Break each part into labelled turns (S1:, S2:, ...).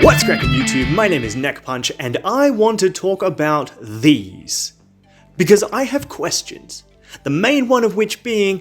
S1: What's cracking YouTube? My name is Neckpunch and I want to talk about these. Because I have questions. The main one of which being,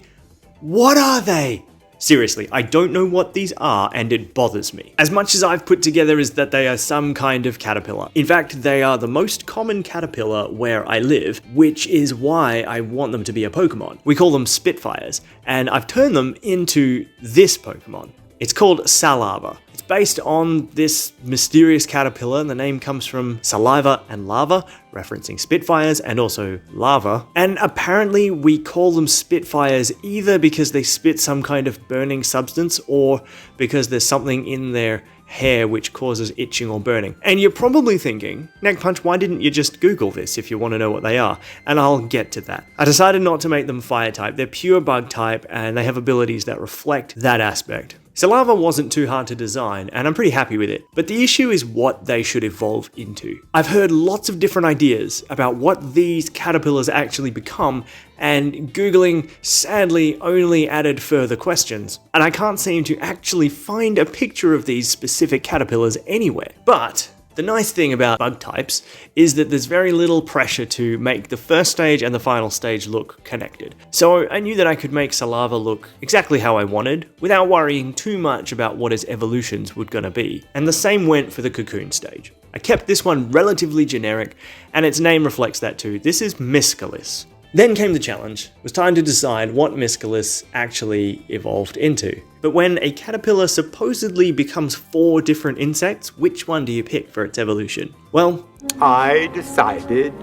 S1: what are they? Seriously, I don't know what these are and it bothers me. As much as I've put together is that they are some kind of caterpillar. In fact, they are the most common caterpillar where I live, which is why I want them to be a Pokemon. We call them Spitfires, and I've turned them into this Pokemon. It's called Saliva. It's based on this mysterious caterpillar, and the name comes from saliva and lava, referencing Spitfires and also lava. And apparently we call them Spitfires either because they spit some kind of burning substance or because there's something in their hair which causes itching or burning. And you're probably thinking, Neckpunch, why didn't you just Google this if you want to know what they are? And I'll get to that. I decided not to make them fire type. They're pure bug type and they have abilities that reflect that aspect. Saliva wasn't too hard to design, and I'm pretty happy with it, but the issue is what they should evolve into. I've heard lots of different ideas about what these caterpillars actually become, and Googling sadly only added further questions, and I can't seem to actually find a picture of these specific caterpillars anywhere. But the nice thing about bug types is that there's very little pressure to make the first stage and the final stage look connected. So I knew that I could make Saliva look exactly how I wanted without worrying too much about what its evolutions would gonna be. And the same went for the cocoon stage. I kept this one relatively generic and its name reflects that too. This is Miscalis. Then came the challenge. It was time to decide what Miscalis actually evolved into. But when a caterpillar supposedly becomes 4 different insects, which one do you pick for its evolution? Well,
S2: I decided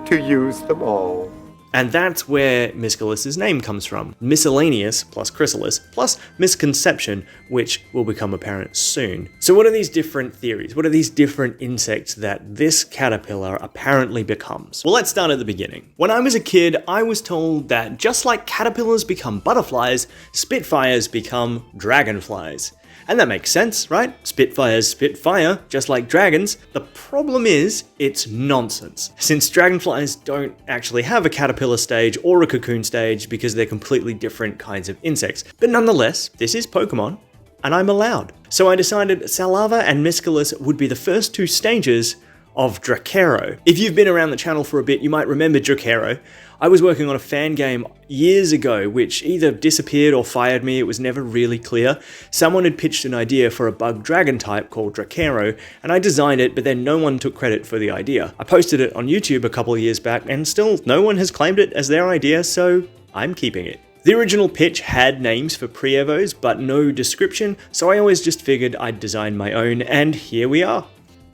S2: to use them all.
S1: And that's where Miscalis' name comes from. Miscellaneous plus chrysalis plus misconception, which will become apparent soon. So what are these different theories? What are these different insects that this caterpillar apparently becomes? Well, let's start at the beginning. When I was a kid, I was told that just like caterpillars become butterflies, Spitfires become dragonflies. And that makes sense, right? Spitfires spit fire, just like dragons. The problem is, it's nonsense. Since dragonflies don't actually have a caterpillar stage or a cocoon stage because they're completely different kinds of insects. But nonetheless, this is Pokemon, and I'm allowed. So I decided Saliva and Miscalis would be the first 2 stages of Dracairo. If you've been around the channel for a bit, you might remember Dracairo. I was working on a fan game years ago, which either disappeared or fired me, it was never really clear. Someone had pitched an idea for a bug dragon type called Dracairo, and I designed it, but then no one took credit for the idea. I posted it on YouTube a couple of years back, and still no one has claimed it as their idea, so I'm keeping it. The original pitch had names for pre-evos, but no description, so I always just figured I'd design my own, and here we are.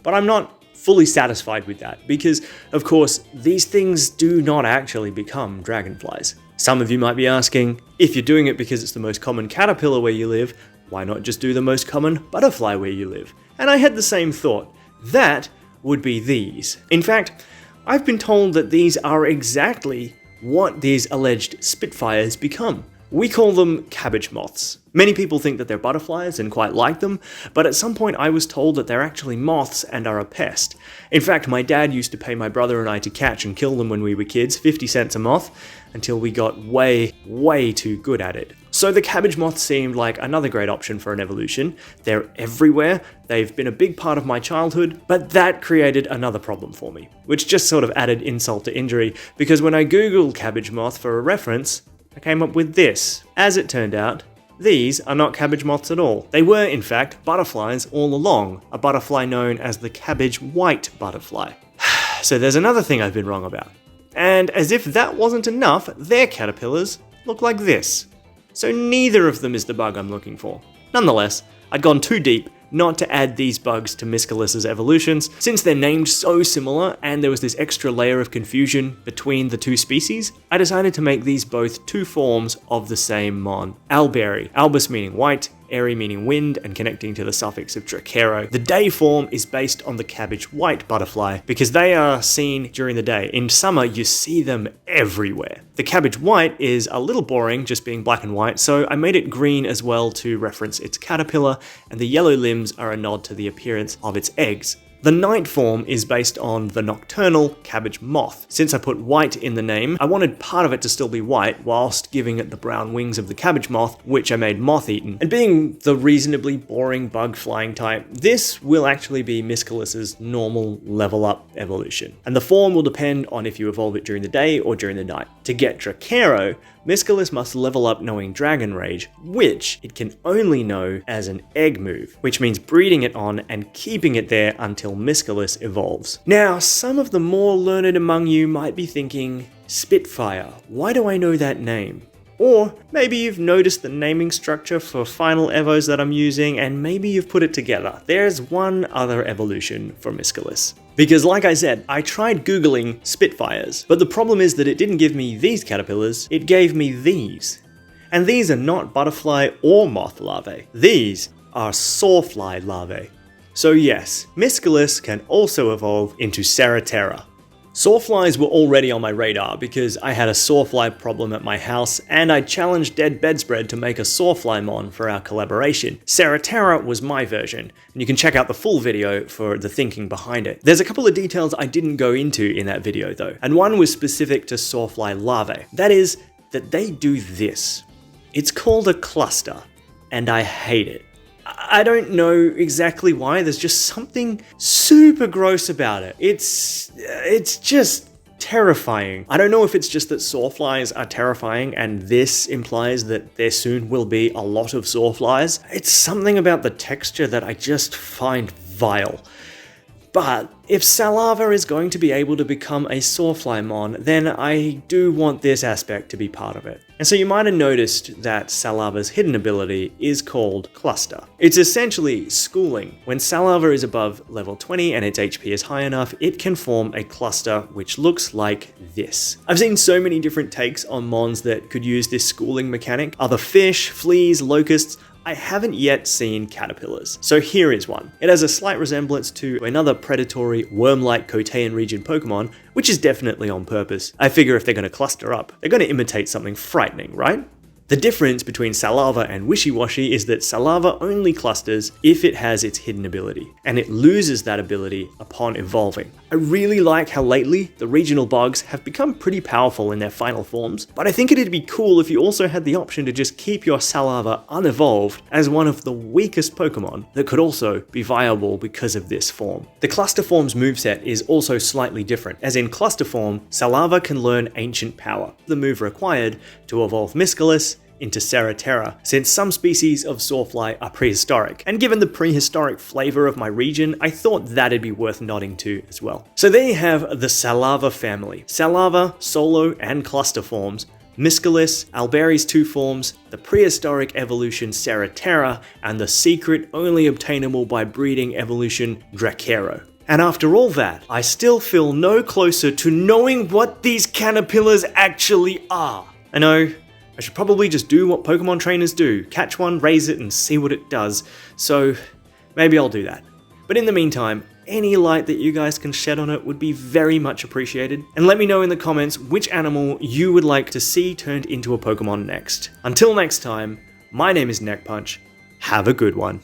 S1: But I'm not fully satisfied with that, because, of course, these things do not actually become dragonflies. Some of you might be asking, if you're doing it because it's the most common caterpillar where you live, why not just do the most common butterfly where you live? And I had the same thought. That would be these. In fact, I've been told that these are exactly what these alleged Spitfires become. We call them Cabbage Moths. Many people think that they're butterflies and quite like them, but at some point I was told that they're actually moths and are a pest. In fact, my dad used to pay my brother and I to catch and kill them when we were kids, 50 cents a moth, until we got way too good at it. So the Cabbage Moth seemed like another great option for an evolution. They're everywhere, they've been a big part of my childhood, but that created another problem for me, which just sort of added insult to injury, because when I googled Cabbage Moth for a reference, I came up with this. As it turned out, these are not cabbage moths at all. They were, in fact, butterflies all along, a butterfly known as the cabbage white butterfly. So there's another thing I've been wrong about. And as if that wasn't enough, their caterpillars look like this. So neither of them is the bug I'm looking for. Nonetheless, I'd gone too deep not to add these bugs to Miscalis' evolutions, since they're named so similar and there was this extra layer of confusion between the 2 species. I decided to make these both 2 forms of the same mon. Alberry, albus meaning white, airy meaning wind, and connecting to the suffix of Dracairo. The day form is based on the cabbage white butterfly because they are seen during the day. In summer, you see them everywhere. The cabbage white is a little boring, just being black and white, so I made it green as well to reference its caterpillar, and the yellow limbs are a nod to the appearance of its eggs. The night form is based on the nocturnal Cabbage Moth. Since I put white in the name, I wanted part of it to still be white whilst giving it the brown wings of the Cabbage Moth, which I made moth-eaten. And being the reasonably boring bug flying type, this will actually be Miscalis' normal level up evolution. And the form will depend on if you evolve it during the day or during the night. To get Dracairo, Miscalis must level up knowing Dragon Rage, which it can only know as an egg move, which means breeding it on and keeping it there until Miscalis evolves. Now, some of the more learned among you might be thinking, Spitfire, why do I know that name? Or maybe you've noticed the naming structure for final evos that I'm using, and maybe you've put it together. There's one other evolution for Miscalis. Because like I said, I tried Googling Spitfires, but the problem is that it didn't give me these caterpillars, it gave me these. And these are not butterfly or moth larvae. These are sawfly larvae. So yes, Miscalis can also evolve into Celadon. Sawflies were already on my radar because I had a sawfly problem at my house and I challenged Dead Bedspread to make a sawflymon for our collaboration. Celadon was my version, and you can check out the full video for the thinking behind it. There's a couple of details I didn't go into in that video though, and one was specific to sawfly larvae. That is, that they do this. It's called a cluster, and I hate it. I don't know exactly why, there's just something super gross about it. It's just terrifying. I don't know if it's just that sawflies are terrifying and this implies that there soon will be a lot of sawflies. It's something about the texture that I just find vile. But if Saliva is going to be able to become a sawflymon, then I do want this aspect to be part of it. And so you might have noticed that Saliva's hidden ability is called Cluster. It's essentially schooling. When Saliva is above level 20 and its HP is high enough, it can form a cluster which looks like this. I've seen so many different takes on mons that could use this schooling mechanic. Other fish, fleas, locusts. I haven't yet seen caterpillars, so here is one. It has a slight resemblance to another predatory worm-like Cotean region Pokemon, which is definitely on purpose. I figure if they're going to cluster up, they're going to imitate something frightening, right? The difference between Saliva and Wishy-Washy is that Saliva only clusters if it has its hidden ability, and it loses that ability upon evolving. I really like how lately the regional bugs have become pretty powerful in their final forms, but I think it'd be cool if you also had the option to just keep your Saliva unevolved as one of the weakest Pokemon that could also be viable because of this form. The Cluster Form's moveset is also slightly different, as in Cluster Form, Saliva can learn Ancient Power, the move required to evolve Miscalis into Celadon, since some species of sawfly are prehistoric, and given the prehistoric flavor of my region, I thought that'd be worth nodding to as well. So there you have the Saliva family. Saliva, Solo, and Cluster forms, Miscalis, Alberi's 2 forms, the prehistoric evolution Celadon, and the secret only obtainable by breeding evolution Dracairo. And after all that, I still feel no closer to knowing what these caterpillars actually are. I know, I should probably just do what Pokemon trainers do, catch one, raise it, and see what it does, so maybe I'll do that. But in the meantime, any light that you guys can shed on it would be very much appreciated, and let me know in the comments which animal you would like to see turned into a Pokemon next. Until next time, my name is Neck Punch, have a good one.